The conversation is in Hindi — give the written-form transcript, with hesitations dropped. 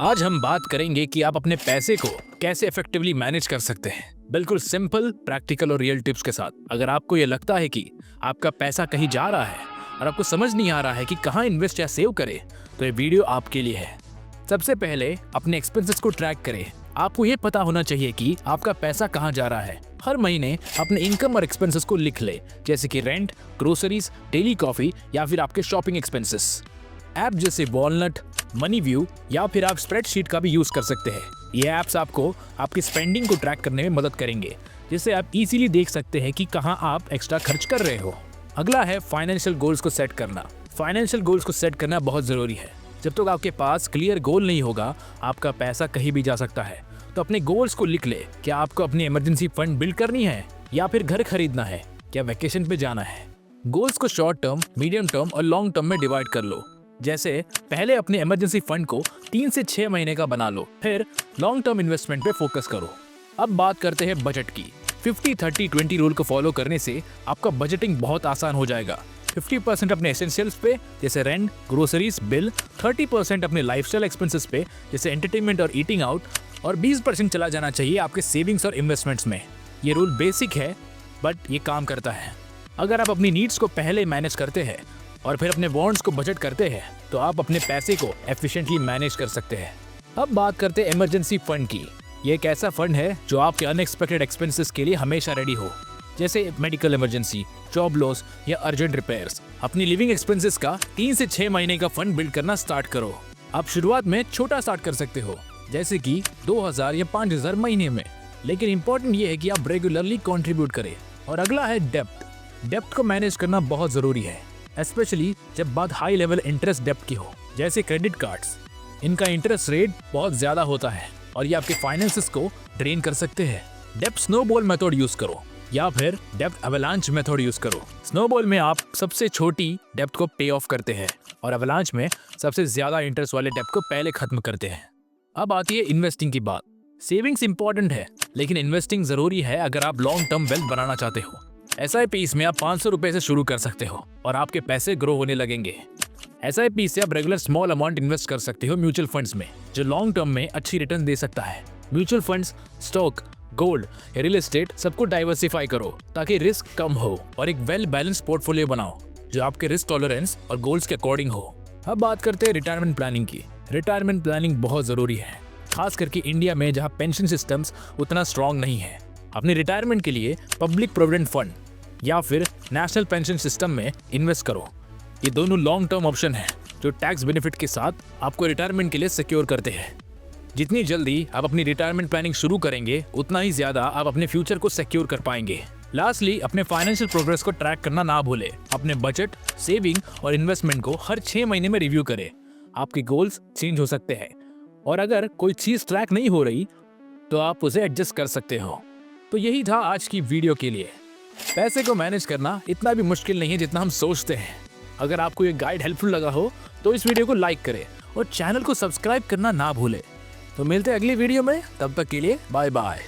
आज हम बात करेंगे कि आप अपने पैसे को कैसे इफेक्टिवली मैनेज कर सकते हैं, बिल्कुल सिंपल, प्रैक्टिकल और रियल टिप्स के साथ। अगर आपको ये लगता है कि आपका पैसा कहीं जा रहा है और आपको समझ नहीं आ रहा है कि कहाँ इन्वेस्ट या सेव करें, तो ये वीडियो आपके लिए है। सबसे पहले अपने एक्सपेंसेस को ट्रैक करें। आपको ये पता होना चाहिए कि आपका पैसा कहाँ जा रहा है। हर महीने अपने इनकम और एक्सपेंसेस को लिख ले, जैसे कि रेंट, ग्रोसरीज, डेली कॉफी या फिर आपके शॉपिंग एक्सपेंसेस। ऐप जैसे वॉलनट, मनी व्यू या फिर आप स्प्रेडशीट का भी यूज कर सकते हैं। ये ऐप्स आपको आपकी स्पेंडिंग को ट्रैक करने में मदद करेंगे, जिससे आप इजीली देख सकते हैं कि कहां आप एक्स्ट्रा खर्च कर रहे हो। अगला है फाइनेंशियल गोल्स को सेट करना। फाइनेंशियल गोल्स को सेट करना बहुत जरूरी है। जब तक आपके पास क्लियर गोल नहीं होगा, आपका पैसा कहीं भी जा सकता है। तो अपने गोल्स को लिख ले। क्या आपको अपनी इमरजेंसी फंड बिल्ड करनी है, या फिर घर खरीदना है, क्या वैकेशन पे जाना है। गोल्स को शॉर्ट टर्म, मीडियम टर्म और लॉन्ग टर्म में डिवाइड कर लो। जैसे पहले अपने इमरजेंसी फंड को 3 से 6 महीने का बना लो, फिर लॉन्ग टर्म इन्वेस्टमेंट पे फोकस करो। अब बात करते हैं बजट की। 50-30-20 रूल को फॉलो करने से आपका बजटिंग बहुत आसान हो जाएगा। 50% अपने एसेंशियल्स पे, जैसे रेंट, ग्रोसरीज, बिल। 30% अपने लाइफस्टाइल एक्सपेंसेस पे, जैसे एंटरटेनमेंट और ईटिंग आउट। और 20% चला जाना चाहिए आपके सेविंग्स और इन्वेस्टमेंट्स में। ये रूल बेसिक है, बट ये काम करता है। अगर आप अपनी नीड्स को पहले मैनेज करते हैं और फिर अपने वांट्स को बजट करते हैं, तो आप अपने पैसे को एफिशिएंटली मैनेज कर सकते हैं। अब बात करते हैं इमरजेंसी फंड की। ये एक ऐसा फंड है जो आपके अनएक्सपेक्टेड एक्सपेंसेस के लिए हमेशा रेडी हो, जैसे मेडिकल इमरजेंसी, जॉब लॉस या अर्जेंट रिपेयर्स। अपनी लिविंग एक्सपेंसेस का 3 से 6 महीने का फंड बिल्ड करना स्टार्ट करो। आप शुरुआत में छोटा स्टार्ट कर सकते हो, जैसे कि 2000 या 5000 महीने में, लेकिन इंपॉर्टेंट ये है कि आप रेगुलरली कंट्रीब्यूट करें। और अगला है डेप्ट। डेप्ट को मैनेज करना बहुत जरूरी है, स्पेशली जब बात हाई लेवल इंटरेस्ट डेप्ट की हो, जैसे क्रेडिट कार्ड्स। इनका इंटरेस्ट रेट बहुत ज्यादा होता है और ये आपके फाइनेंसेस को ड्रेन कर सकते हैं। डेप्ट स्नोबॉल मेथड यूज करो या फिर डेप्ट अवलांच मेथड यूज करो। स्नोबॉल में आप सबसे छोटी डेप्ट को पे ऑफ करते हैं और अवलांच में सबसे ज्यादा इंटरेस्ट वाले डेप्ट को पहले खत्म करते हैं। अब आती है इन्वेस्टिंग की बात। सेविंग्स इंपॉर्टेंट है, लेकिन इन्वेस्टिंग जरूरी है अगर आप लॉन्ग टर्म वेल्थ बनाना चाहते हो। SIP में आप 500 रुपए से शुरू कर सकते हो और आपके पैसे ग्रो होने लगेंगे। SIP से आप रेगुलर स्मॉल अमाउंट इन्वेस्ट कर सकते हो म्यूचुअल फंड्स में, जो लॉन्ग टर्म में अच्छी रिटर्न दे सकता है। म्यूचुअल फंड्स, स्टॉक, गोल्ड या रियल एस्टेट, सबको डाइवर्सिफाई करो ताकि रिस्क कम हो और एक वेल बैलेंस पोर्टफोलियो बनाओ जो आपके रिस्क टॉलरेंस और गोल्स के अकॉर्डिंग हो। अब बात करते हैं रिटायरमेंट प्लानिंग की। रिटायरमेंट प्लानिंग बहुत जरूरी है, खास करके इंडिया में जहाँ पेंशन सिस्टम्स उतना स्ट्रॉन्ग नहीं है। अपने रिटायरमेंट के लिए पब्लिक प्रोविडेंट फंड या फिर नेशनल पेंशन सिस्टम में इन्वेस्ट करो। ये दोनों लॉन्ग टर्म ऑप्शन है जो टैक्स बेनिफिट के साथ आपको रिटायरमेंट के लिए सिक्योर करते हैं। जितनी जल्दी आप अपनी रिटायरमेंट प्लानिंग शुरू करेंगे, उतना ही ज्यादा आप अपने फ्यूचर को सिक्योर कर पाएंगे। लास्टली, अपने फाइनेंशियल प्रोग्रेस को ट्रैक करना ना भूले। अपने बजट, सेविंग और इन्वेस्टमेंट को हर 6 महीने में रिव्यू करें। आपके गोल्स चेंज हो सकते हैं और अगर कोई चीज ट्रैक नहीं हो रही तो आप उसे एडजस्ट कर सकते हो। तो यही था आज की वीडियो के लिए। पैसे को मैनेज करना इतना भी मुश्किल नहीं है जितना हम सोचते हैं। अगर आपको ये गाइड हेल्पफुल लगा हो तो इस वीडियो को लाइक करें और चैनल को सब्सक्राइब करना ना भूलें। तो मिलते हैं अगली वीडियो में, तब तक के लिए बाय बाय।